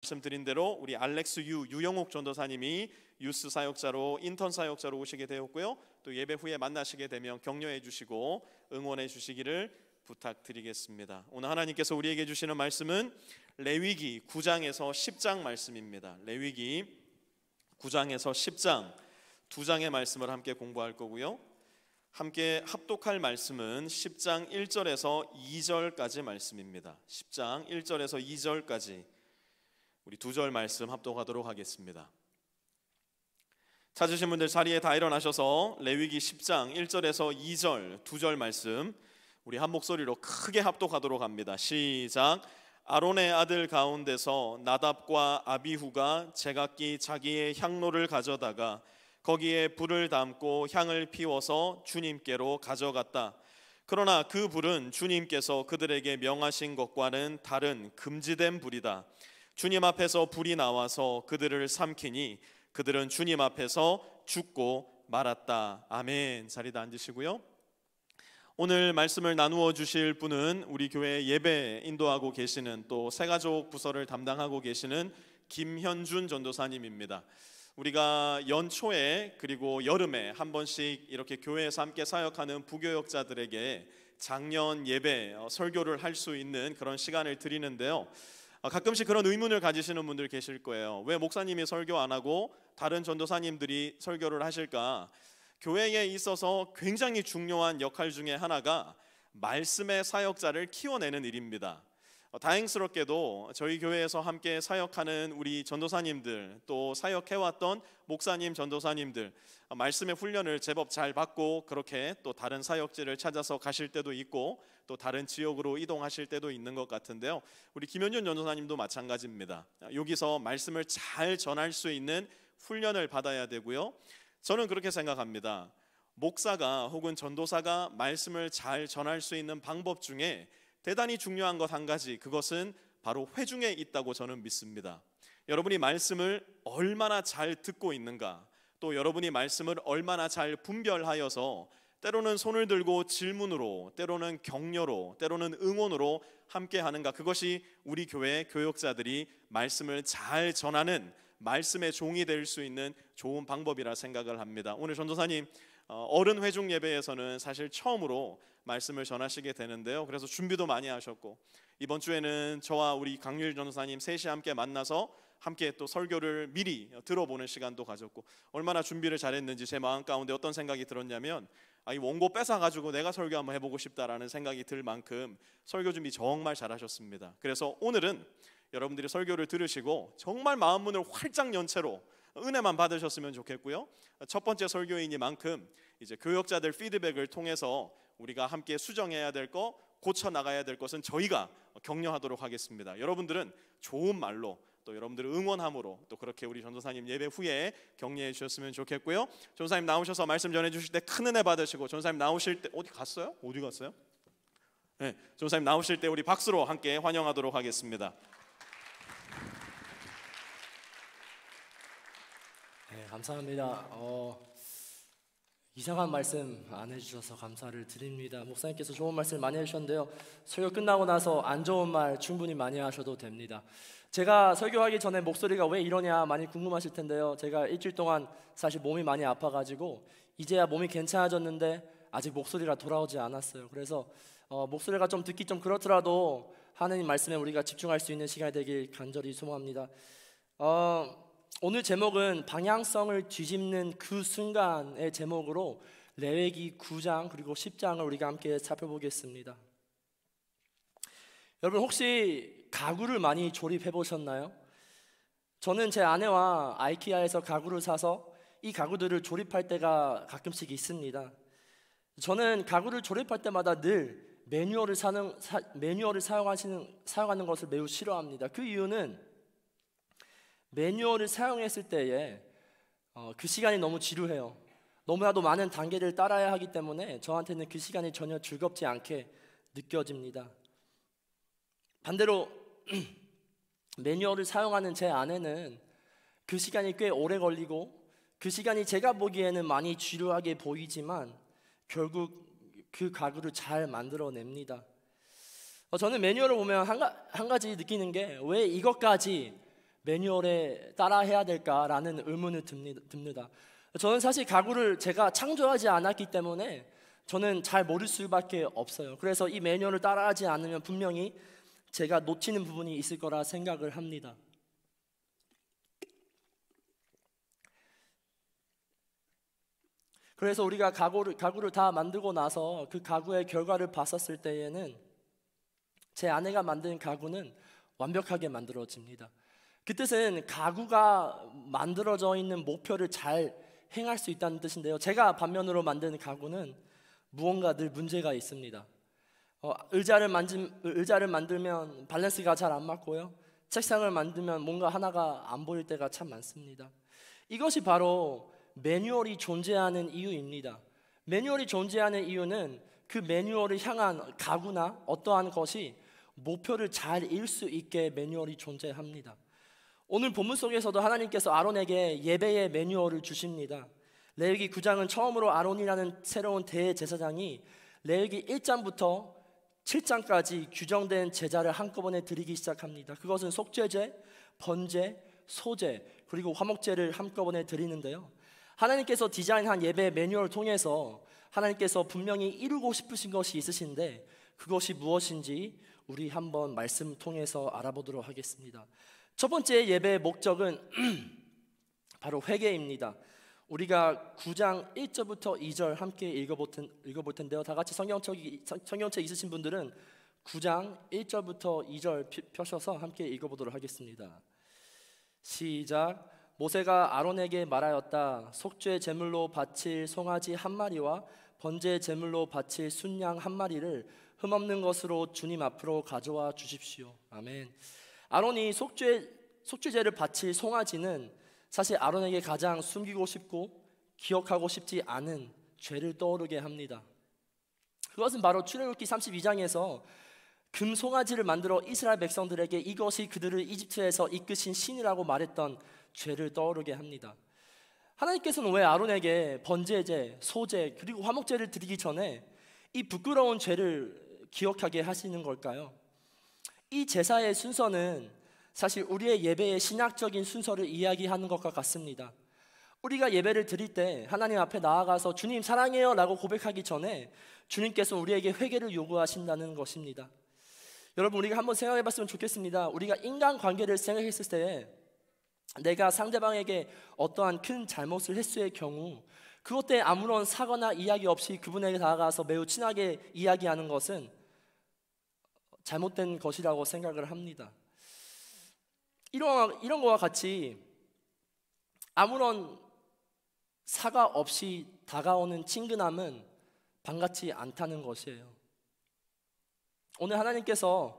말씀드린 대로 우리 알렉스 유영옥 전도사님이 유스 사역자로 인턴 사역자로 오시게 되었고요. 또 예배 후에 만나시게 되면 격려해 주시고 응원해 주시기를 부탁드리겠습니다. 오늘 하나님께서 우리에게 주시는 말씀은 레위기 9장에서 10장 말씀입니다. 레위기 9장에서 10장 두 장의 말씀을 함께 공부할 거고요. 함께 합독할 말씀은 10장 1절에서 2절까지 말씀입니다. 10장 1절에서 2절까지 우리 두 절 말씀 합독하도록 하겠습니다. 찾으신 분들 자리에 다 일어나셔서 레위기 10장 1절에서 2절 두 절 말씀 우리 한 목소리로 크게 합독하도록 합니다. 시작. 아론의 아들 가운데서 나답과 아비후가 제각기 자기의 향로를 가져다가 거기에 불을 담고 향을 피워서 주님께로 가져갔다. 그러나 그 불은 주님께서 그들에게 명하신 것과는 다른 금지된 불이다. 주님 앞에서 불이 나와서 그들을 삼키니 그들은 주님 앞에서 죽고 말았다. 아멘. 자리다 앉으시고요. 오늘 말씀을 나누어 주실 분은 우리 교회 예배 인도하고 계시는 또 새가족 부서를 담당하고 계시는 김현준 전도사님입니다. 우리가 연초에 그리고 여름에 한 번씩 이렇게 교회에서 함께 사역하는 부교역자들에게 작년 예배 설교를 할 수 있는 그런 시간을 드리는데요. 가끔씩 그런 의문을 가지시는 분들 계실 거예요. 왜 목사님이 설교 안 하고 다른 전도사님들이 설교를 하실까? 교회에 있어서 굉장히 중요한 역할 중에 하나가 말씀의 사역자를 키워내는 일입니다. 다행스럽게도 저희 교회에서 함께 사역하는 우리 전도사님들 또 사역해왔던 목사님 전도사님들 말씀의 훈련을 제법 잘 받고 그렇게 또 다른 사역지를 찾아서 가실 때도 있고 또 다른 지역으로 이동하실 때도 있는 것 같은데요. 우리 김현준 전도사님도 마찬가지입니다. 여기서 말씀을 잘 전할 수 있는 훈련을 받아야 되고요. 저는 그렇게 생각합니다. 목사가 혹은 전도사가 말씀을 잘 전할 수 있는 방법 중에 대단히 중요한 것 한 가지, 그것은 바로 회중에 있다고 저는 믿습니다. 여러분이 말씀을 얼마나 잘 듣고 있는가, 또 여러분이 말씀을 얼마나 잘 분별하여서 때로는 손을 들고 질문으로, 때로는 격려로, 때로는 응원으로 함께 하는가, 그것이 우리 교회 교역자들이 말씀을 잘 전하는 말씀의 종이 될 수 있는 좋은 방법이라 생각을 합니다. 오늘 전도사님 어른 회중 예배에서는 사실 처음으로 말씀을 전하시게 되는데요. 그래서 준비도 많이 하셨고 이번 주에는 저와 우리 강유일 전도사님 셋이 함께 만나서 함께 또 설교를 미리 들어보는 시간도 가졌고 얼마나 준비를 잘했는지 제 마음 가운데 어떤 생각이 들었냐면 이 원고 뺏어가지고 내가 설교 한번 해보고 싶다라는 생각이 들 만큼 설교 준비 정말 잘하셨습니다. 그래서 오늘은 여러분들이 설교를 들으시고 정말 마음 문을 활짝 연 채로 은혜만 받으셨으면 좋겠고요. 첫 번째 설교이니만큼 이제 교역자들 피드백을 통해서 우리가 함께 수정해야 될 거, 고쳐 나가야 될 것은 저희가 격려하도록 하겠습니다. 여러분들은 좋은 말로 또 여러분들을 응원함으로 또 그렇게 우리 전도사님 예배 후에 격려해 주셨으면 좋겠고요. 전도사님 나오셔서 말씀 전해 주실 때 큰 은혜 받으시고 전도사님 나오실 때 어디 갔어요? 네, 전도사님 나오실 때 우리 박수로 함께 환영하도록 하겠습니다. 네, 감사합니다. 이상한 말씀 안 해주셔서 감사를 드립니다. 목사님께서 좋은 말씀 많이 해주셨는데요. 설교 끝나고 나서 안 좋은 말 충분히 많이 하셔도 됩니다. 제가 설교하기 전에 목소리가 왜 이러냐 많이 궁금하실 텐데요. 제가 일주일 동안 사실 몸이 많이 아파가지고 이제야 몸이 괜찮아졌는데 아직 목소리가 돌아오지 않았어요. 그래서 목소리가 좀 듣기 좀 그렇더라도 하나님 말씀에 우리가 집중할 수 있는 시간이 되길 간절히 소망합니다. 오늘 제목은 방향성을 뒤집는 그 순간의 제목으로 레위기 9장 그리고 10장을 우리가 함께 살펴보겠습니다. 여러분 혹시 가구를 많이 조립해 보셨나요? 저는 제 아내와 아이키아에서 가구를 사서 이 가구들을 조립할 때가 가끔씩 있습니다. 저는 가구를 조립할 때마다 늘 매뉴얼을 사용하는 것을 매우 싫어합니다. 그 이유는 매뉴얼을 사용했을 때에 그 시간이 너무 지루해요. 너무나도 많은 단계를 따라야 하기 때문에 저한테는 그 시간이 전혀 즐겁지 않게 느껴집니다. 반대로 매뉴얼을 사용하는 제 아내는 그 시간이 꽤 오래 걸리고 그 시간이 제가 보기에는 많이 지루하게 보이지만 결국 그 가구를 잘 만들어냅니다. 저는 매뉴얼을 보면 한 가지 느끼는 게 왜 이것까지 매뉴얼에 따라해야 될까라는 의문을 듭니다. 저는 사실 가구를 제가 창조하지 않았기 때문에 저는 잘 모를 수밖에 없어요. 그래서 이 매뉴얼을 따라하지 않으면 분명히 제가 놓치는 부분이 있을 거라 생각을 합니다. 그래서 우리가 가구를 다 만들고 나서 그 가구의 결과를 봤었을 때에는 제 아내가 만든 가구는 완벽하게 만들어집니다. 그 뜻은 가구가 만들어져 있는 목표를 잘 행할 수 있다는 뜻인데요. 제가 반면으로 만든 가구는 무언가 늘 문제가 있습니다. 의자를 만들면 밸런스가 잘 안 맞고요. 책상을 만들면 뭔가 하나가 안 보일 때가 참 많습니다. 이것이 바로 매뉴얼이 존재하는 이유입니다. 매뉴얼이 존재하는 이유는 그 매뉴얼을 향한 가구나 어떠한 것이 목표를 잘 이룰 수 있게 매뉴얼이 존재합니다. 오늘 본문 속에서도 하나님께서 아론에게 예배의 매뉴얼을 주십니다. 레위기 9장은 처음으로 아론이라는 새로운 대제사장이 레위기 1장부터 7장까지 규정된 제사를 한꺼번에 드리기 시작합니다. 그것은 속죄제, 번제, 소제, 그리고 화목제를 한꺼번에 드리는데요. 하나님께서 디자인한 예배 매뉴얼을 통해서 하나님께서 분명히 이루고 싶으신 것이 있으신데 그것이 무엇인지 우리 한번 말씀 통해서 알아보도록 하겠습니다. 첫 번째 예배의 목적은 바로 회개입니다. 우리가 9장 1절부터 2절 함께 읽어볼 텐데요. 다 같이 성경책 있으신 분들은 9장 1절부터 2절 펴셔서 함께 읽어보도록 하겠습니다. 시작. 모세가 아론에게 말하였다. 속죄 제물로 바칠 송아지 한 마리와 번제 제물로 바칠 순양 한 마리를 흠없는 것으로 주님 앞으로 가져와 주십시오. 아멘. 아론이 속죄제를 바칠 송아지는 사실 아론에게 가장 숨기고 싶고 기억하고 싶지 않은 죄를 떠오르게 합니다. 그것은 바로 출애굽기 32장에서 금 송아지를 만들어 이스라엘 백성들에게 이것이 그들을 이집트에서 이끄신 신이라고 말했던 죄를 떠오르게 합니다. 하나님께서는 왜 아론에게 번제제, 소제 그리고 화목제를 드리기 전에 이 부끄러운 죄를 기억하게 하시는 걸까요? 이 제사의 순서는 사실 우리의 예배의 신학적인 순서를 이야기하는 것과 같습니다. 우리가 예배를 드릴 때 하나님 앞에 나아가서 주님 사랑해요 라고 고백하기 전에 주님께서 우리에게 회개를 요구하신다는 것입니다. 여러분, 우리가 한번 생각해 봤으면 좋겠습니다. 우리가 인간관계를 생각했을 때 내가 상대방에게 어떠한 큰 잘못을 했을 경우 그것 때문에 아무런 사과나 이야기 없이 그분에게 다가가서 매우 친하게 이야기하는 것은 잘못된 것이라고 생각을 합니다. 이런 거와 같이 아무런 사과 없이 다가오는 친근함은 반갑지 않다는 것이에요. 오늘 하나님께서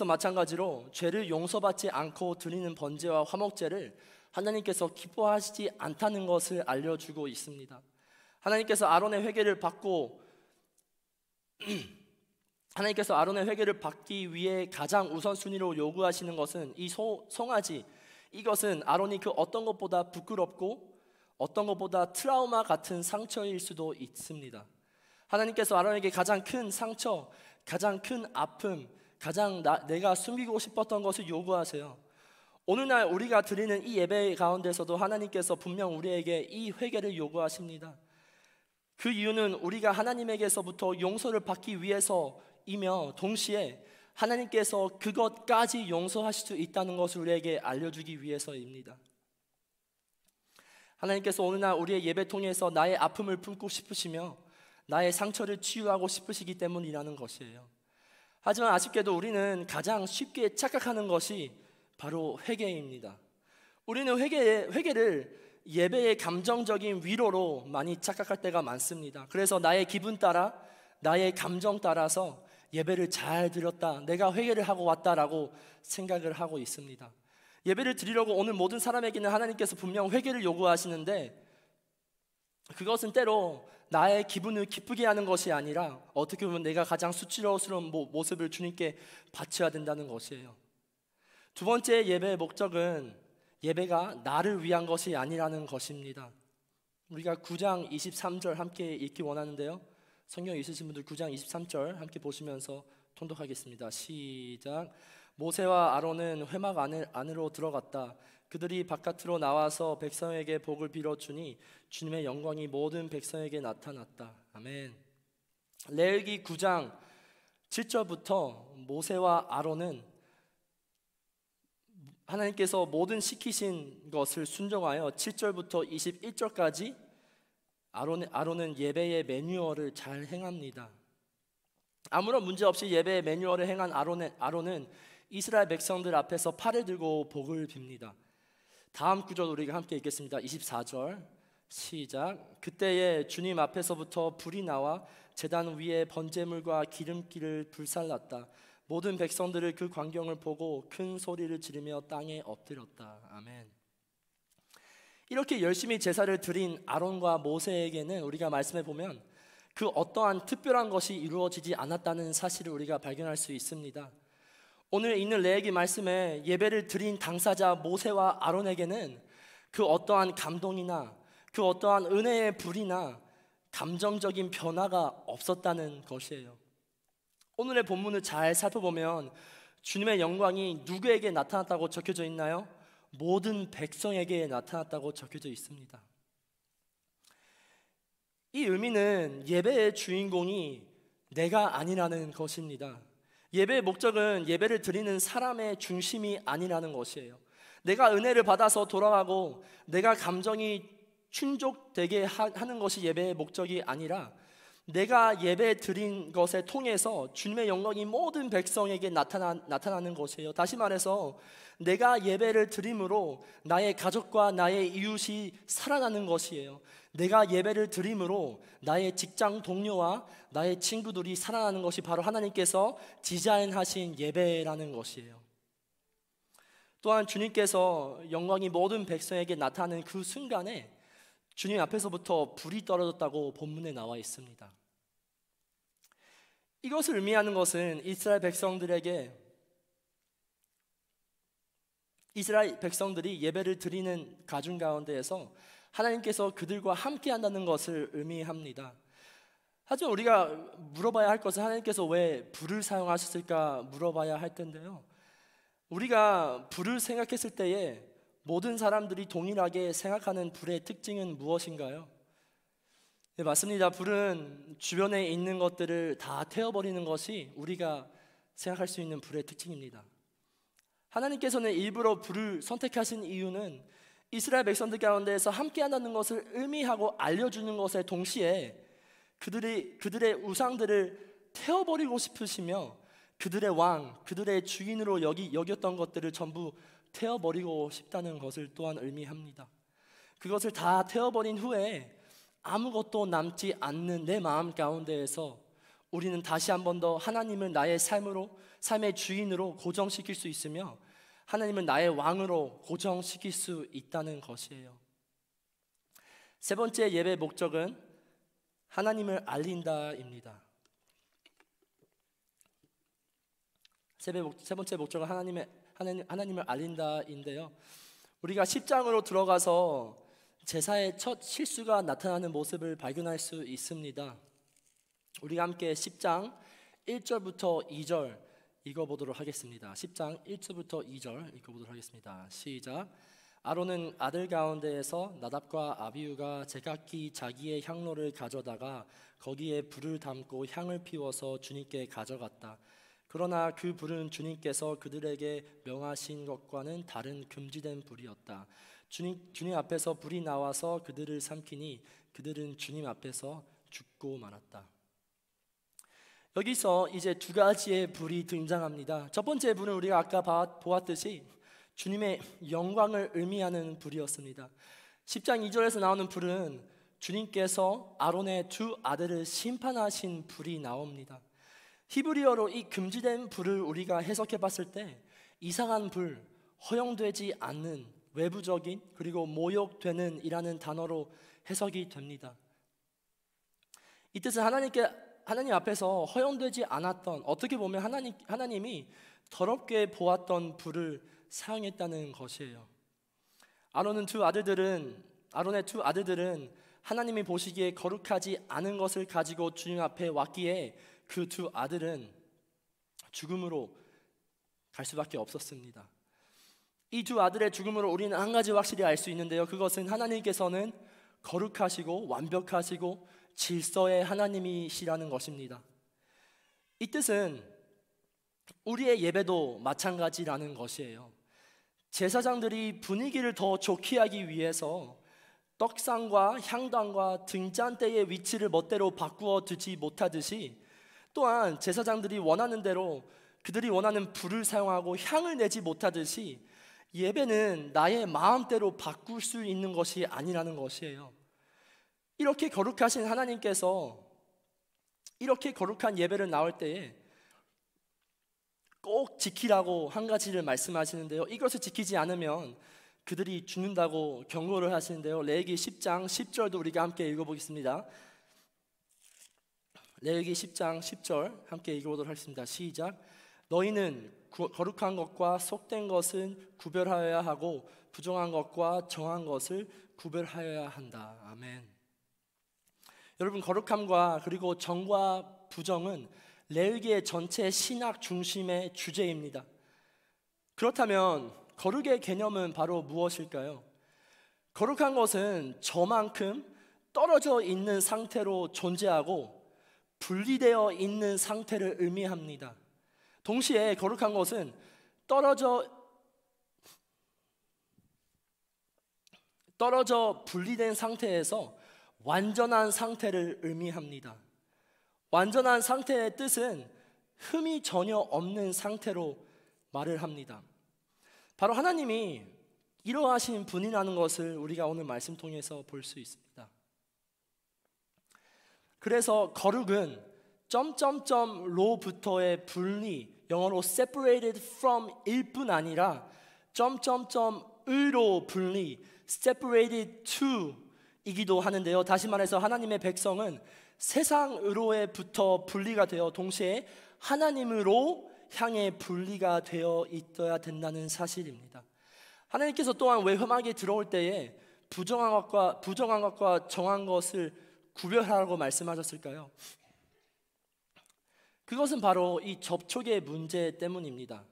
마찬가지로 죄를 용서받지 않고 드리는 번제와 화목제를 하나님께서 기뻐하시지 않다는 것을 알려주고 있습니다. 하나님께서 아론의 회개를 받기 위해 가장 우선순위로 요구하시는 것은 이 송아지, 이것은 아론이 그 어떤 것보다 부끄럽고 어떤 것보다 트라우마 같은 상처일 수도 있습니다. 하나님께서 아론에게 가장 큰 상처, 가장 큰 아픔, 내가 숨기고 싶었던 것을 요구하세요. 오늘날 우리가 드리는 이 예배 가운데서도 하나님께서 분명 우리에게 이 회개를 요구하십니다. 그 이유는 우리가 하나님에게서부터 용서를 받기 위해서이며 동시에 하나님께서 그것까지 용서하실 수 있다는 것을 우리에게 알려주기 위해서입니다. 하나님께서 오늘날 우리의 예배 통해서 나의 아픔을 품고 싶으시며 나의 상처를 치유하고 싶으시기 때문이라는 것이에요. 하지만 아쉽게도 우리는 가장 쉽게 착각하는 것이 바로 회개입니다. 우리는 회개를 예배의 감정적인 위로로 많이 착각할 때가 많습니다. 그래서 나의 기분 따라, 나의 감정 따라서 예배를 잘 드렸다, 내가 회개를 하고 왔다라고 생각을 하고 있습니다. 예배를 드리려고 오는 모든 사람에게는 하나님께서 분명 회개를 요구하시는데 그것은 때로 나의 기분을 기쁘게 하는 것이 아니라 어떻게 보면 내가 가장 수치스러운 모습을 주님께 바쳐야 된다는 것이에요. 두 번째 예배의 목적은 예배가 나를 위한 것이 아니라는 것입니다. 우리가 9장 23절 함께 읽기 원하는데요. 성경 있으신 분들 9장 23절 함께 보시면서 통독하겠습니다. 시작. 모세와 아론은 회막 안으로 들어갔다. 그들이 바깥으로 나와서 백성에게 복을 빌어주니 주님의 영광이 모든 백성에게 나타났다. 아멘. 레위기 9장 7절부터 모세와 아론은 하나님께서 모든 시키신 것을 순종하여 7절부터 21절까지 아론은 예배의 매뉴얼을 잘 행합니다. 아무런 문제 없이 예배의 매뉴얼을 행한 아론은 이스라엘 백성들 앞에서 팔을 들고 복을 빕니다. 다음 구절 우리가 함께 읽겠습니다. 24절 시작. 그때에 주님 앞에서부터 불이 나와 제단 위에 번제물과 기름기를 불살랐다. 모든 백성들을 그 광경을 보고 큰 소리를 지르며 땅에 엎드렸다. 아멘. 이렇게 열심히 제사를 드린 아론과 모세에게는 우리가 말씀해 보면 그 어떠한 특별한 것이 이루어지지 않았다는 사실을 우리가 발견할 수 있습니다. 오늘 있는 레위기 말씀에 예배를 드린 당사자 모세와 아론에게는 그 어떠한 감동이나 그 어떠한 은혜의 불이나 감정적인 변화가 없었다는 것이에요. 오늘의 본문을 잘 살펴보면 주님의 영광이 누구에게 나타났다고 적혀져 있나요? 모든 백성에게 나타났다고 적혀져 있습니다. 이 의미는 예배의 주인공이 내가 아니라는 것입니다. 예배의 목적은 예배를 드리는 사람의 중심이 아니라는 것이에요. 내가 은혜를 받아서 돌아가고 내가 감정이 충족되게 하는 것이 예배의 목적이 아니라 내가 예배 드린 것에 통해서 주님의 영광이 모든 백성에게 나타나는 것이에요. 다시 말해서 내가 예배를 드림으로 나의 가족과 나의 이웃이 살아나는 것이에요. 내가 예배를 드림으로 나의 직장 동료와 나의 친구들이 살아나는 것이 바로 하나님께서 디자인하신 예배라는 것이에요. 또한 주님께서 영광이 모든 백성에게 나타나는 그 순간에 주님 앞에서부터 불이 떨어졌다고 본문에 나와 있습니다. 이것을 의미하는 것은 이스라엘 백성들이 예배를 드리는 가중 가운데에서 하나님께서 그들과 함께 한다는 것을 의미합니다. 하지만 우리가 물어봐야 할 것은 하나님께서 왜 불을 사용하셨을까 물어봐야 할 텐데요. 우리가 불을 생각했을 때에 모든 사람들이 동일하게 생각하는 불의 특징은 무엇인가요? 네, 맞습니다. 불은 주변에 있는 것들을 다 태워버리는 것이 우리가 생각할 수 있는 불의 특징입니다. 하나님께서는 일부러 불을 선택하신 이유는 이스라엘 백성들 가운데에서 함께 한다는 것을 의미하고 알려주는 것에 동시에 그들의 우상들을 태워버리고 싶으시며 그들의 왕, 그들의 주인으로 여겼던 것들을 전부 태워버리고 싶다는 것을 또한 의미합니다. 그것을 다 태워버린 후에 아무것도 남지 않는 내 마음 가운데에서 우리는 다시 한 번 더 하나님을 나의 삶의 주인으로 고정시킬 수 있으며 하나님을 나의 왕으로 고정시킬 수 있다는 것이에요. 세 번째 예배의 목적은 하나님을 알린다입니다. 세 번째 목적은 하나님을 알린다인데요. 우리가 10장으로 들어가서 제사의 첫 실수가 나타나는 모습을 발견할 수 있습니다. 우리가 함께 10장 1절부터 2절 읽어보도록 하겠습니다. 10장 1절부터 2절 읽어보도록 하겠습니다. 시작. 아론은 아들 가운데에서 나답과 아비후가 제각기 자기의 향로를 가져다가 거기에 불을 담고 향을 피워서 주님께 가져갔다. 그러나 그 불은 주님께서 그들에게 명하신 것과는 다른 금지된 불이었다. 주님 앞에서 불이 나와서 그들을 삼키니 그들은 주님 앞에서 죽고 말았다. 여기서 이제 두 가지의 불이 등장합니다. 첫 번째 불은 우리가 아까 보았듯이 주님의 영광을 의미하는 불이었습니다. 10장 2절에서 나오는 불은 주님께서 아론의 두 아들을 심판하신 불이 나옵니다. 히브리어로 이 금지된 불을 우리가 해석해 봤을 때 이상한 불, 허용되지 않는 외부적인 그리고 모욕되는 이라는 단어로 해석이 됩니다. 이 뜻은 하나님 앞에서 허용되지 않았던, 어떻게 보면 하나님이 더럽게 보았던 불을 사용했다는 것이에요. 아론의 두 아들들은 하나님이 보시기에 거룩하지 않은 것을 가지고 주님 앞에 왔기에 그 두 아들은 죽음으로 갈 수밖에 없었습니다. 이 두 아들의 죽음으로 우리는 한 가지 확실히 알 수 있는데요, 그것은 하나님께서는 거룩하시고 완벽하시고 질서의 하나님이시라는 것입니다. 이 뜻은 우리의 예배도 마찬가지라는 것이에요. 제사장들이 분위기를 더 좋게 하기 위해서 떡상과 향단과 등잔대의 위치를 멋대로 바꾸어 두지 못하듯이, 또한 제사장들이 원하는 대로 그들이 원하는 불을 사용하고 향을 내지 못하듯이 예배는 나의 마음대로 바꿀 수 있는 것이 아니라는 것이에요. 이렇게 거룩하신 하나님께서 이렇게 거룩한 예배를 나올 때에 꼭 지키라고 한 가지를 말씀하시는데요, 이것을 지키지 않으면 그들이 죽는다고 경고를 하시는데요, 레위기 10장 10절도 우리가 함께 읽어보겠습니다. 레위기 10장 10절 함께 읽어보도록 하겠습니다. 시작. 너희는 거룩한 것과 속된 것은 구별하여야 하고 부정한 것과 정한 것을 구별하여야 한다. 아멘. 여러분, 거룩함과 그리고 정과 부정은 레위기의 전체 신학 중심의 주제입니다. 그렇다면 거룩의 개념은 바로 무엇일까요? 거룩한 것은 저만큼 떨어져 있는 상태로 존재하고 분리되어 있는 상태를 의미합니다. 동시에 거룩한 것은 떨어져 분리된 상태에서 완전한 상태를 의미합니다. 완전한 상태의 뜻은 흠이 전혀 없는 상태로 말을 합니다. 바로 하나님이 이러하신 분이라는 것을 우리가 오늘 말씀 통해서 볼 수 있습니다. 그래서 거룩은 로부터의 분리, 영어로 separated from 일 뿐 아니라 으로 분리, separated to 이기도 하는데요, 다시 말해서 하나님의 백성은 세상으로부터 분리가 되어 동시에 하나님으로 향해 분리가 되어 있어야 된다는 사실입니다. 하나님께서 또한 왜 험하게 들어올 때에 부정한 것과 정한 것을 구별하라고 말씀하셨을까요? 그것은 바로 이 접촉의 문제 때문입니다.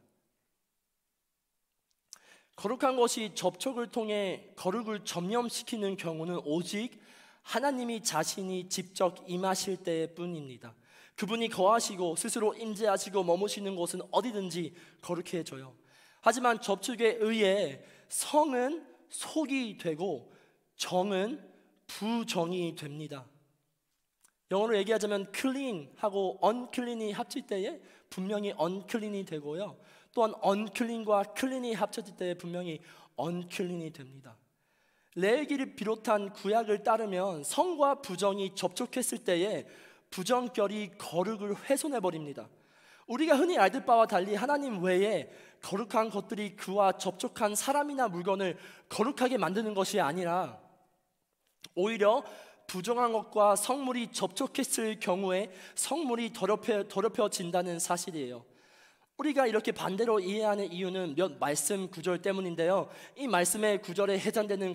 거룩한 것이 접촉을 통해 거룩을 점염시키는 경우는 오직 하나님이 자신이 직접 임하실 때뿐입니다. 그분이 거하시고 스스로 임재하시고 머무시는 곳은 어디든지 거룩해져요. 하지만 접촉에 의해 성은 속이 되고 정은 부정이 됩니다. 영어로 얘기하자면 clean하고 unclean이 합칠 때에 분명히 unclean이 되고요, 또한 unclean과 clean이 합쳐질 때에 분명히 unclean이 됩니다. 레위기를 비롯한 구약을 따르면 성과 부정이 접촉했을 때에 부정결이 거룩을 훼손해버립니다. 우리가 흔히 알듯 바와 달리 하나님 외에 거룩한 것들이 그와 접촉한 사람이나 물건을 거룩하게 만드는 것이 아니라 오히려 부정한 것과 성물이 접촉했을 경우에 성물이 더럽혀진다는 사실이에요. 우리가 이렇게 반대로 이해하는 이유는 몇 말씀 구절 때문인데요, 이 말씀의 구절에 해당되는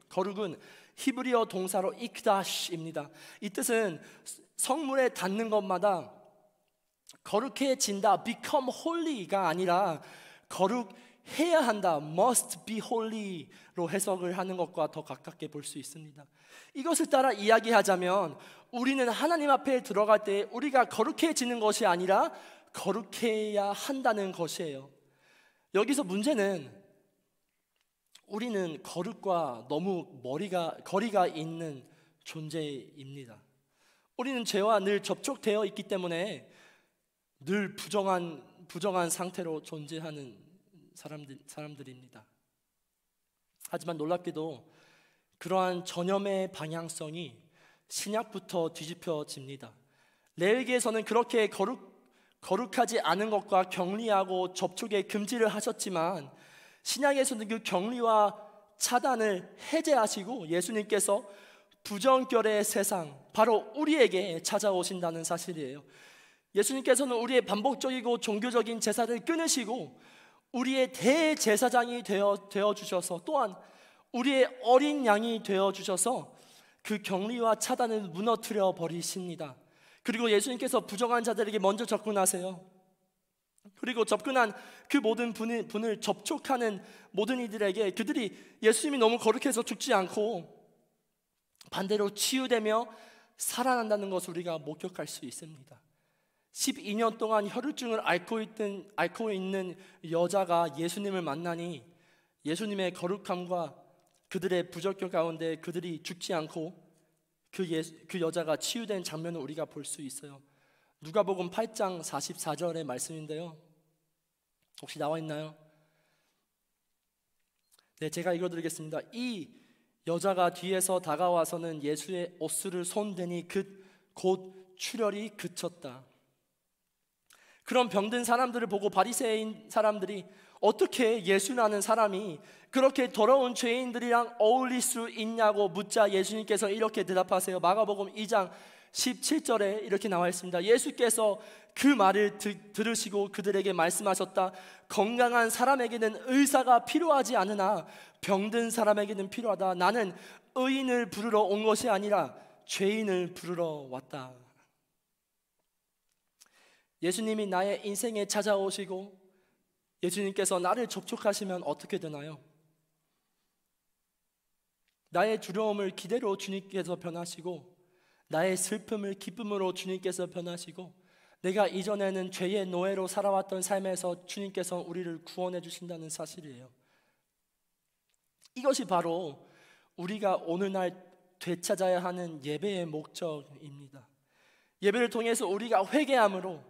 거룩은 히브리어 동사로 이크다시입니다. 이 뜻은 성물에 닿는 것마다 거룩해진다, become holy가 아니라 거룩해야 한다, must be holy로 해석을 하는 것과 더 가깝게 볼 수 있습니다. 이것을 따라 이야기하자면 우리는 하나님 앞에 들어갈 때 우리가 거룩해지는 것이 아니라 거룩해야 한다는 것이에요. 여기서 문제는 우리는 거룩과 너무 거리가 있는 존재입니다. 우리는 죄와 늘 접촉되어 있기 때문에 늘 부정한 상태로 존재하는 사람들입니다. 하지만 놀랍게도 그러한 전염의 방향성이 신약부터 뒤집혀집니다. 레위기에서는 그렇게 거룩하지 않은 것과 격리하고 접촉의 금지를 하셨지만 신약에서는 그 격리와 차단을 해제하시고 예수님께서 부정결의 세상, 바로 우리에게 찾아오신다는 사실이에요. 예수님께서는 우리의 반복적이고 종교적인 제사를 끊으시고 우리의 대제사장이 되어 주셔서, 또한 우리의 어린 양이 되어 주셔서 그 격리와 차단을 무너뜨려 버리십니다. 그리고 예수님께서 부정한 자들에게 먼저 접근하세요. 그리고 접근한 그 모든 분을 접촉하는 모든 이들에게 그들이 예수님이 너무 거룩해서 죽지 않고 반대로 치유되며 살아난다는 것을 우리가 목격할 수 있습니다. 12년 동안 혈루증을 앓고 있는 여자가 예수님을 만나니 예수님의 거룩함과 그들의 부적격 가운데 그들이 죽지 않고 그 여자가 치유된 장면을 우리가 볼 수 있어요. 누가복음 8장 44절의 말씀인데요. 혹시 나와 있나요? 네, 제가 읽어드리겠습니다. 이 여자가 뒤에서 다가와서는 예수의 옷수를 손대니 곧 출혈이 그쳤다. 그런 병든 사람들을 보고 바리새인 사람들이 어떻게 예수라는 사람이 그렇게 더러운 죄인들이랑 어울릴 수 있냐고 묻자 예수님께서 이렇게 대답하세요. 마가복음 2장 17절에 이렇게 나와 있습니다. 예수께서 그 말을 들으시고 그들에게 말씀하셨다. 건강한 사람에게는 의사가 필요하지 않으나 병든 사람에게는 필요하다. 나는 의인을 부르러 온 것이 아니라 죄인을 부르러 왔다. 예수님이 나의 인생에 찾아오시고 예수님께서 나를 접촉하시면 어떻게 되나요? 나의 두려움을 기대로 주님께서 변하시고 나의 슬픔을 기쁨으로 주님께서 변하시고 내가 이전에는 죄의 노예로 살아왔던 삶에서 주님께서 우리를 구원해 주신다는 사실이에요. 이것이 바로 우리가 오늘날 되찾아야 하는 예배의 목적입니다. 예배를 통해서 우리가 회개함으로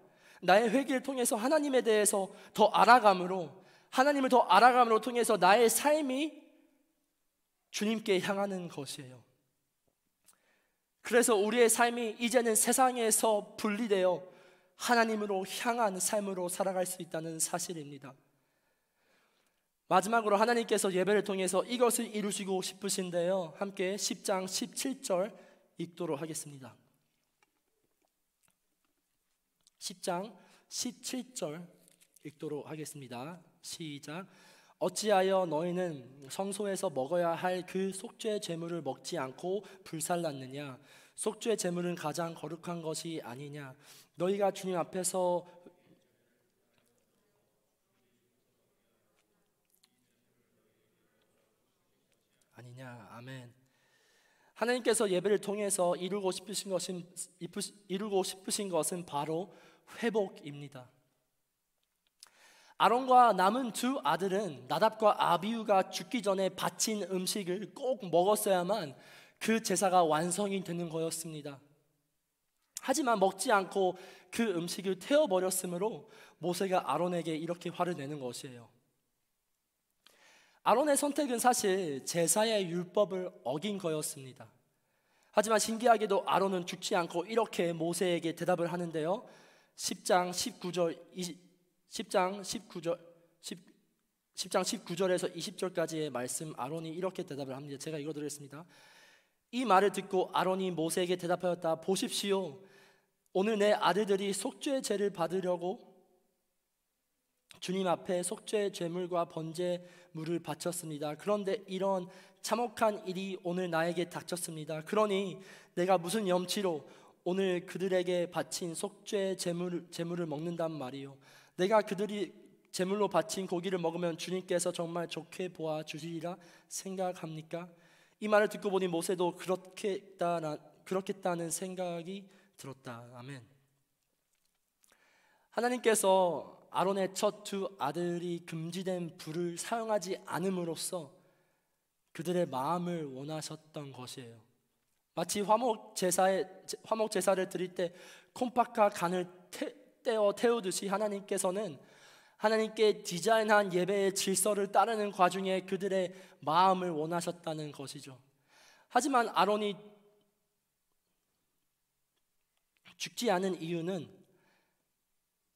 나의 회개를 통해서 하나님에 대해서 더 알아감으로 하나님을 더 알아감으로 통해서 나의 삶이 주님께 향하는 것이에요. 그래서 우리의 삶이 이제는 세상에서 분리되어 하나님으로 향한 삶으로 살아갈 수 있다는 사실입니다. 마지막으로 하나님께서 예배를 통해서 이것을 이루시고 싶으신데요. 함께 10장 17절 읽도록 하겠습니다. 10장 17절 읽도록 하겠습니다. 시작. 어찌하여 너희는 성소에서 먹어야 할 그 속죄 제물을 먹지 않고 불살랐느냐? 속죄 제물은 가장 거룩한 것이 아니냐? 너희가 주님 앞에서 아니냐? 아멘. 하나님께서 예배를 통해서 이루고 싶으신 것은 바로 회복입니다. 아론과 남은 두 아들은 나답과 아비후가 죽기 전에 바친 음식을 꼭 먹었어야만 그 제사가 완성이 되는 거였습니다. 하지만 먹지 않고 그 음식을 태워버렸으므로 모세가 아론에게 이렇게 화를 내는 것이에요. 아론의 선택은 사실 제사의 율법을 어긴 거였습니다. 하지만 신기하게도 아론은 죽지 않고 이렇게 모세에게 대답을 하는데요. 10장 19절에서 20절까지의 말씀 아론이 이렇게 대답을 합니다. 제가 읽어드리겠습니다. 이 말을 듣고 아론이 모세에게 대답하였다. 보십시오. 오늘 내 아들들이 속죄제를 받으려고 주님 앞에 속죄 제물과 번제물을 바쳤습니다. 그런데 이런 참혹한 일이 오늘 나에게 닥쳤습니다. 그러니 내가 무슨 염치로 오늘 그들에게 바친 속죄 제물을 먹는단 말이요. 내가 그들이 제물로 바친 고기를 먹으면 주님께서 정말 좋게 보아 주시리라 생각합니까? 이 말을 듣고 보니 모세도 그렇겠다는 생각이 들었다. 아멘. 하나님께서 아론의 첫 두 아들이 금지된 불을 사용하지 않음으로써 그들의 마음을 원하셨던 것이에요. 마치 화목 제사를 드릴 때 콩팥과 간을 떼어 태우듯이 하나님께서는 하나님께 디자인한 예배의 질서를 따르는 과정에 그들의 마음을 원하셨다는 것이죠. 하지만 아론이 죽지 않은 이유는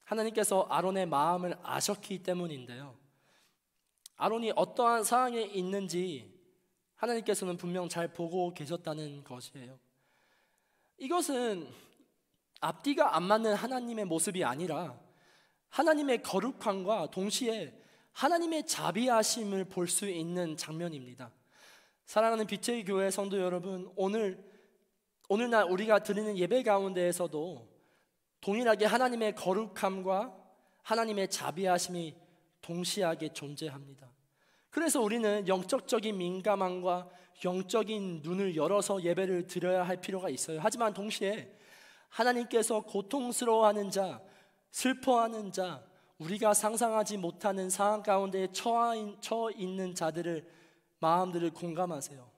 하나님께서 아론의 마음을 아셨기 때문인데요. 아론이 어떠한 상황에 있는지 하나님께서는 분명 잘 보고 계셨다는 것이에요. 이것은 앞뒤가 안 맞는 하나님의 모습이 아니라 하나님의 거룩함과 동시에 하나님의 자비하심을 볼 수 있는 장면입니다. 사랑하는 빛의 교회 성도 여러분, 오늘날 우리가 드리는 예배 가운데에서도 동일하게 하나님의 거룩함과 하나님의 자비하심이 동시하게 존재합니다. 그래서 우리는 영적인 민감함과 영적인 눈을 열어서 예배를 드려야 할 필요가 있어요. 하지만 동시에 하나님께서 고통스러워하는 자, 슬퍼하는 자, 우리가 상상하지 못하는 상황 가운데 처해 있는 자들을 마음들을 공감하세요.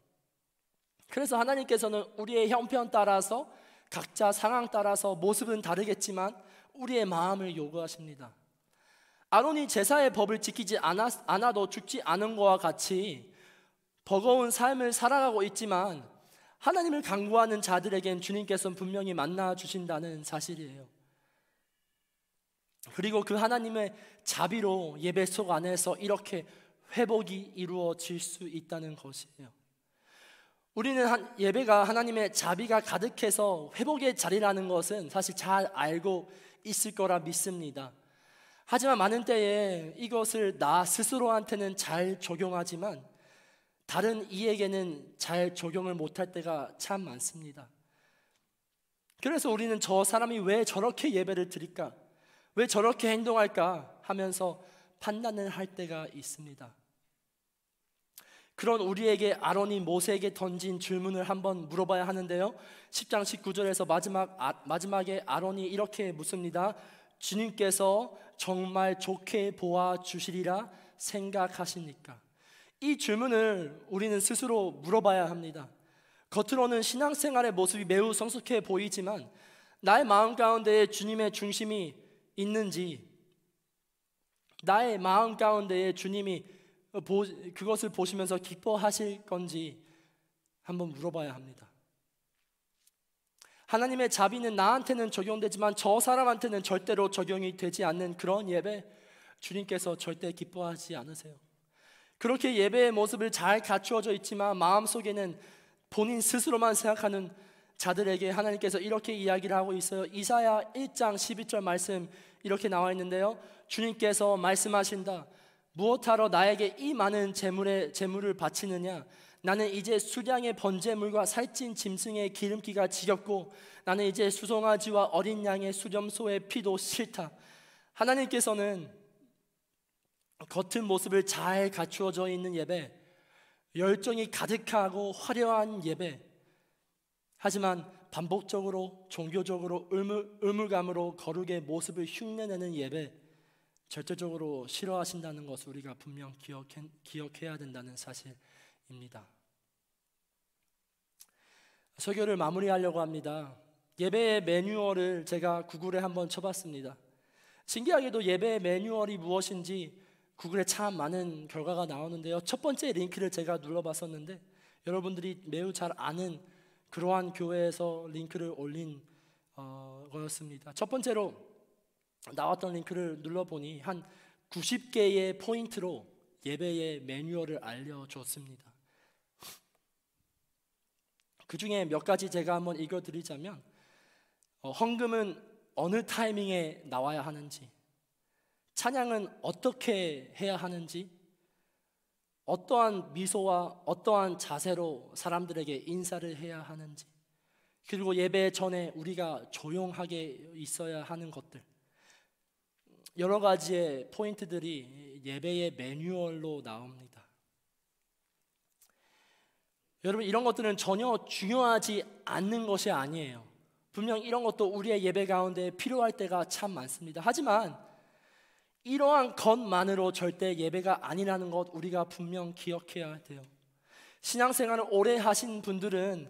그래서 하나님께서는 우리의 형편 따라서 각자 상황 따라서 모습은 다르겠지만 우리의 마음을 요구하십니다. 아론이 제사의 법을 지키지 않아도 죽지 않은 것과 같이 버거운 삶을 살아가고 있지만 하나님을 간구하는 자들에겐 주님께서는 분명히 만나 주신다는 사실이에요. 그리고 그 하나님의 자비로 예배 속 안에서 이렇게 회복이 이루어질 수 있다는 것이에요. 우리는 예배가 하나님의 자비가 가득해서 회복의 자리라는 것은 사실 잘 알고 있을 거라 믿습니다. 하지만 많은 때에 이것을 나 스스로한테는 잘 적용하지만 다른 이에게는 잘 적용을 못할 때가 참 많습니다. 그래서 우리는 저 사람이 왜 저렇게 예배를 드릴까? 왜 저렇게 행동할까? 하면서 판단을 할 때가 있습니다. 그런 우리에게 아론이 모세에게 던진 질문을 한번 물어봐야 하는데요, 10장 19절에서 마지막에 아론이 이렇게 묻습니다. 주님께서 정말 좋게 보아주시리라 생각하십니까? 이 질문을 우리는 스스로 물어봐야 합니다. 겉으로는 신앙생활의 모습이 매우 성숙해 보이지만 나의 마음 가운데에 주님의 중심이 있는지, 나의 마음 가운데에 주님이 그것을 보시면서 기뻐하실 건지 한번 물어봐야 합니다. 하나님의 자비는 나한테는 적용되지만 저 사람한테는 절대로 적용이 되지 않는 그런 예배, 주님께서 절대 기뻐하지 않으세요. 그렇게 예배의 모습을 잘 갖추어져 있지만 마음속에는 본인 스스로만 생각하는 자들에게 하나님께서 이렇게 이야기를 하고 있어요. 이사야 1장 12절 말씀 이렇게 나와 있는데요, 주님께서 말씀하신다. 무엇하러 나에게 이 많은 제물을 바치느냐? 나는 이제 수량의 번제물과 살찐 짐승의 기름기가 지겹고 나는 이제 수송아지와 어린 양의 수렴소의 피도 싫다. 하나님께서는 겉은 모습을 잘 갖추어져 있는 예배, 열정이 가득하고 화려한 예배, 하지만 반복적으로 종교적으로 의무감으로 거룩의 모습을 흉내내는 예배, 절대적으로 싫어하신다는 것을 우리가 분명 기억해야 된다는 사실입니다. 설교를 마무리하려고 합니다. 예배의 매뉴얼을 제가 구글에 한번 쳐봤습니다. 신기하게도 예배의 매뉴얼이 무엇인지 구글에 참 많은 결과가 나오는데요, 첫 번째 링크를 제가 눌러봤었는데 여러분들이 매우 잘 아는 그러한 교회에서 링크를 올린 거였습니다. 첫 번째로 나왔던 링크를 눌러보니 한 90개의 포인트로 예배의 매뉴얼을 알려줬습니다. 그 중에 몇 가지 제가 한번 읽어드리자면, 헌금은 어느 타이밍에 나와야 하는지, 찬양은 어떻게 해야 하는지, 어떠한 미소와 어떠한 자세로 사람들에게 인사를 해야 하는지, 그리고 예배 전에 우리가 조용하게 있어야 하는 것들, 여러 가지의 포인트들이 예배의 매뉴얼로 나옵니다. 여러분, 이런 것들은 전혀 중요하지 않는 것이 아니에요. 분명 이런 것도 우리의 예배 가운데 필요할 때가 참 많습니다. 하지만 이러한 것만으로 절대 예배가 아니라는 것 우리가 분명 기억해야 돼요. 신앙생활을 오래 하신 분들은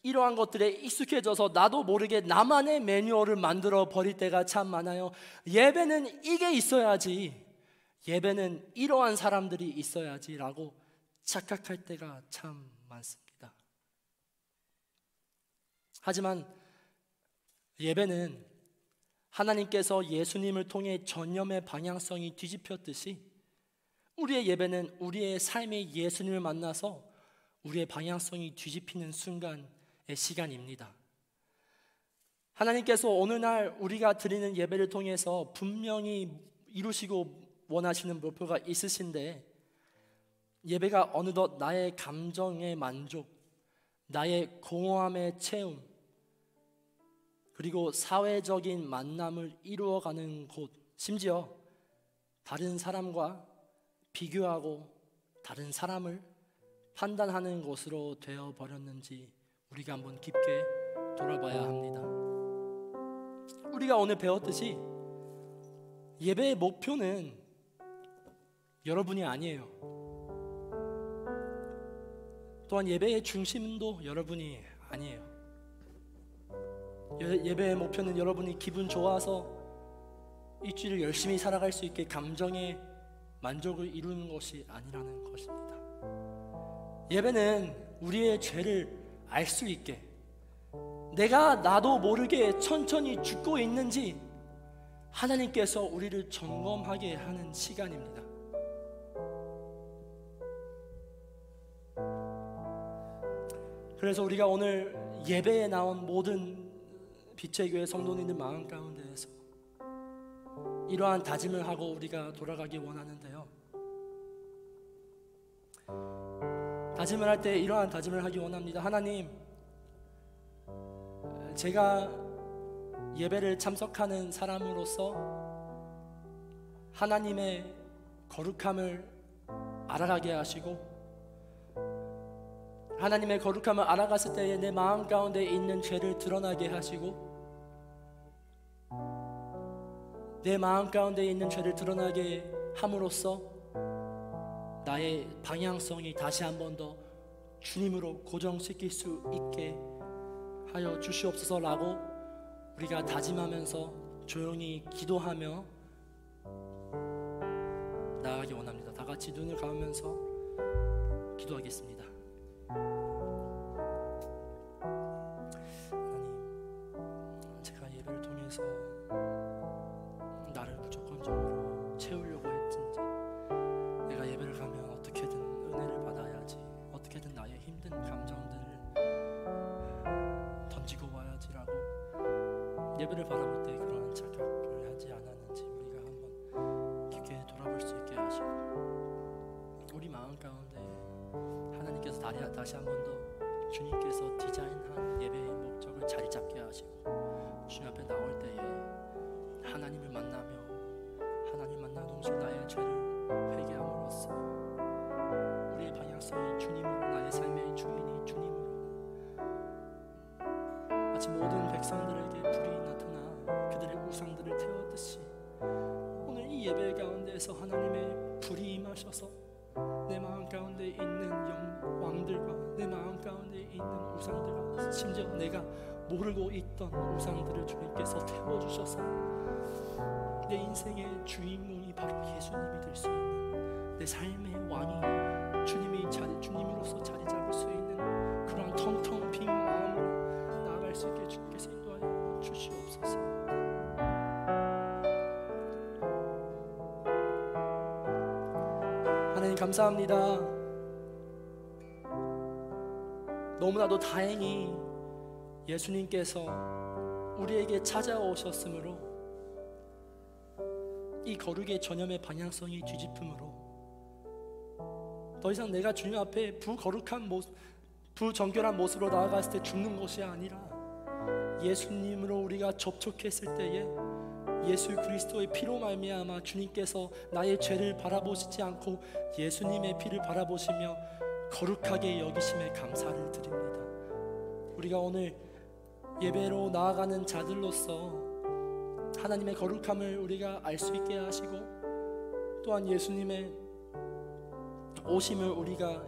이러한 것들에 익숙해져서 나도 모르게 나만의 매뉴얼을 만들어 버릴 때가 참 많아요. 예배는 이게 있어야지, 예배는 이러한 사람들이 있어야지 라고 착각할 때가 참 많습니다. 하지만 예배는 하나님께서 예수님을 통해 전념의 방향성이 뒤집혔듯이 우리의 예배는 우리의 삶의 예수님을 만나서 우리의 방향성이 뒤집히는 순간의 시간입니다. 하나님께서 오늘날 우리가 드리는 예배를 통해서 분명히 이루시고 원하시는 목표가 있으신데, 예배가 어느덧 나의 감정의 만족, 나의 공허함의 채움, 그리고 사회적인 만남을 이루어가는 곳, 심지어 다른 사람과 비교하고 다른 사람을 판단하는 것으로 되어버렸는지 우리가 한번 깊게 돌아봐야 합니다. 우리가 오늘 배웠듯이 예배의 목표는 여러분이 아니에요. 또한 예배의 중심도 여러분이 아니에요. 예배의 목표는 여러분이 기분 좋아서 일주일을 열심히 살아갈 수 있게 감정의 만족을 이루는 것이 아니라는 것입니다. 예배는 우리의 죄를 알 수 있게, 내가 나도 모르게 천천히 죽고 있는지 하나님께서 우리를 점검하게 하는 시간입니다. 그래서 우리가 오늘 예배에 나온 모든 빛의 교회 성도님들 마음 가운데에서 이러한 다짐을 하고 우리가 돌아가기 원하는데요, 다짐을 할 때 이러한 다짐을 하기 원합니다. 하나님, 제가 예배를 참석하는 사람으로서 하나님의 거룩함을 알아가게 하시고, 하나님의 거룩함을 알아갔을 때에 내 마음 가운데 있는 죄를 드러나게 하시고, 내 마음 가운데 있는 죄를 드러나게 함으로써 나의 방향성이 다시 한 번 더 주님으로 고정시킬 수 있게 하여 주시옵소서라고 우리가 다짐하면서 조용히 기도하며 나아가기 원합니다. 다 같이 눈을 감으면서 기도하겠습니다. 하나님, 제가 예배를 통해서 나를 무조건적으로 채우려고 했든지, 내가 예배를 가면 어떻게든 은혜를 받아야지, 어떻게든 나의 힘든 감정들을 던지고 와야지라고 예배를 바라볼 때 그런 착각을 하지 않았는지 우리가 한번 깊게 돌아볼 수 있게 하시고, 우리 마음 가운데 하나님께서 다시 한 번 더 주님께서 디자인한 예배의 목적을 자리 잡게 하시고, 주님 앞에 나올 때에 하나님을 만나며 하나님 만나 동시에 나의 죄를 회개함으로써 우리의 방향성이 주님으로, 나의 삶의 주인이 주님으로, 마치 모든 백성들에게 불이 나타나 그들의 우상들을 태웠듯이 오늘 이 예배 가운데에서 하나님의 불이 임하셔서 내 마음 가운데 있는 왕들과 내 마음 가운데 있는 우상들과, 심지어 내가 모르고 있던 우상들을 주님께서 태워주셔서 내 인생의 주인공이 바로 예수님이 될 수 있는, 내 삶의 왕이 주님으로서 자리 잡을 수 있는 그런 텅텅 빈 마음으로 나아갈 수 있게 주님께서 인도하여 주시옵소서. 하나님 감사합니다. 너무나도 다행히 예수님께서 우리에게 찾아오셨으므로 이 거룩의 전염의 방향성이 뒤집음으로 더 이상 내가 주님 앞에 부거룩한 모습, 부정결한 모습으로 나아갔을 때 죽는 것이 아니라 예수님으로 우리가 접촉했을 때에 예수 그리스도의 피로 말미암아 주님께서 나의 죄를 바라보시지 않고 예수님의 피를 바라보시며 거룩하게 여기심에 감사를 드립니다. 우리가 오늘 예배로 나아가는 자들로서 하나님의 거룩함을 우리가 알 수 있게 하시고, 또한 예수님의 오심을 우리가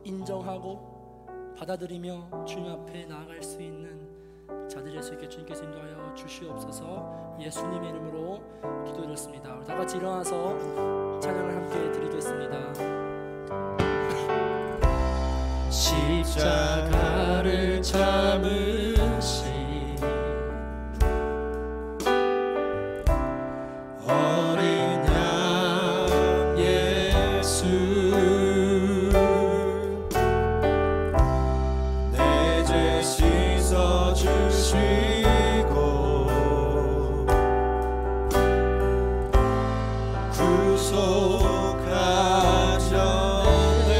인정하고 받아들이며 주님 앞에 나아갈 수 있는 자들이 될 수 있게 주님께서 인도하여 주시옵소서. 예수님의 이름으로 기도드렸습니다. 우리 다 같이 일어나서 찬양을 함께 드리겠습니다. 십자가를 참으신 어린 양 예수, 내 죄 씻어주시고 구속하셨네.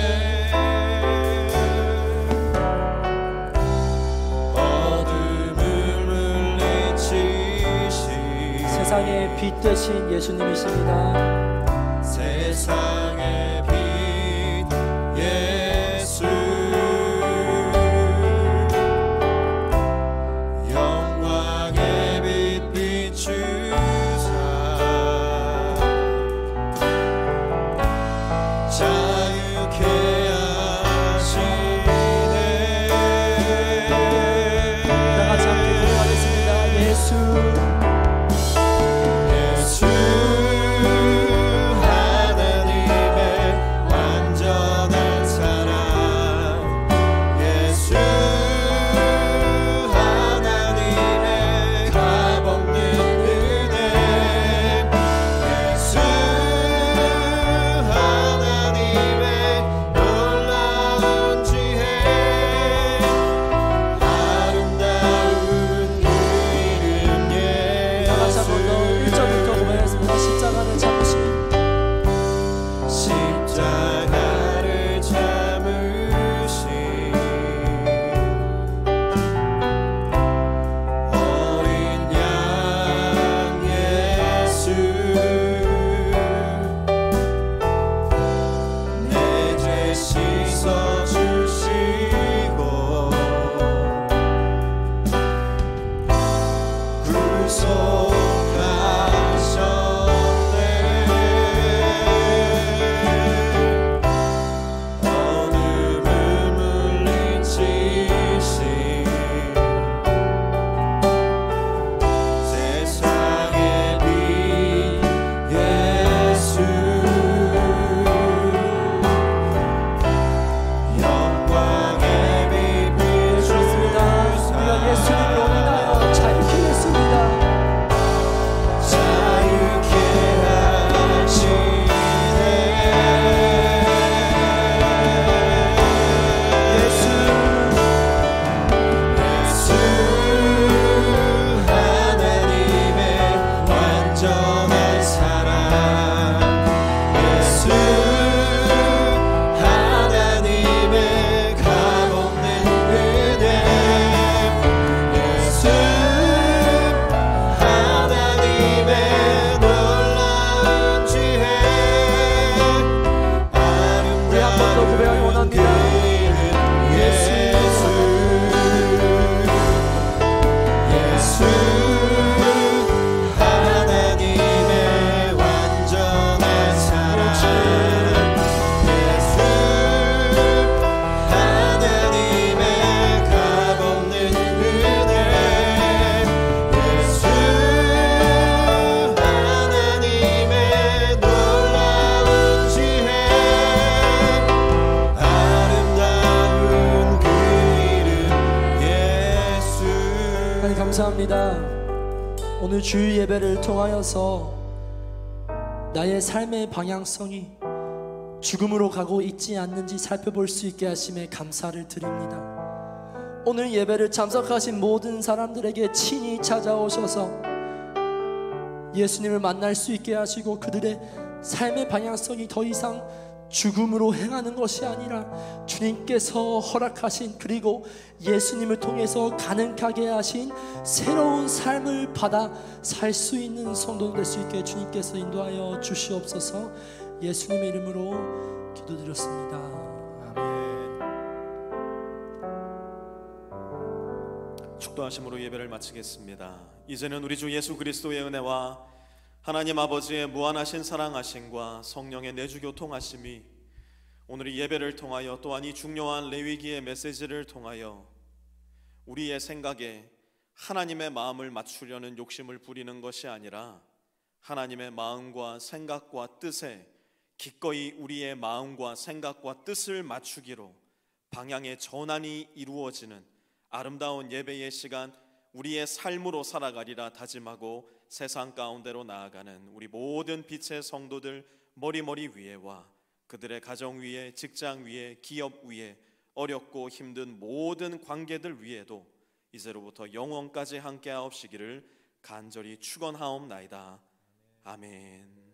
빛 되신 예수님이십니다. 세상의 빛 예수, 영광의 빛 비추사 자유케 하시네. 다같이 함께 고백하겠습니다. 예수 감사합니다. 오늘 주일 예배를 통하여서 나의 삶의 방향성이 죽음으로 가고 있지 않는지 살펴볼 수 있게 하심에 감사를 드립니다. 오늘 예배를 참석하신 모든 사람들에게 친히 찾아오셔서 예수님을 만날 수 있게 하시고 그들의 삶의 방향성이 더 이상 죽음으로 행하는 것이 아니라 주님께서 허락하신 그리고 예수님을 통해서 가능하게 하신 새로운 삶을 받아 살 수 있는 성도 될 수 있게 주님께서 인도하여 주시옵소서. 예수님의 이름으로 기도드렸습니다. 아멘. 축도하심으로 예배를 마치겠습니다. 이제는 우리 주 예수 그리스도의 은혜와 하나님 아버지의 무한하신 사랑하심과 성령의 내주 교통하심이 오늘 이 예배를 통하여 또한 이 중요한 레위기의 메시지를 통하여 우리의 생각에 하나님의 마음을 맞추려는 욕심을 부리는 것이 아니라 하나님의 마음과 생각과 뜻에 기꺼이 우리의 마음과 생각과 뜻을 맞추기로 방향의 전환이 이루어지는 아름다운 예배의 시간, 우리의 삶으로 살아가리라 다짐하고 세상 가운데로 나아가는 우리 모든 빛의 성도들 머리머리 위에와 그들의 가정 위에, 직장 위에, 기업 위에, 어렵고 힘든 모든 관계들 위에도 이제로부터 영원까지 함께하옵시기를 간절히 축원하옵나이다. 아멘.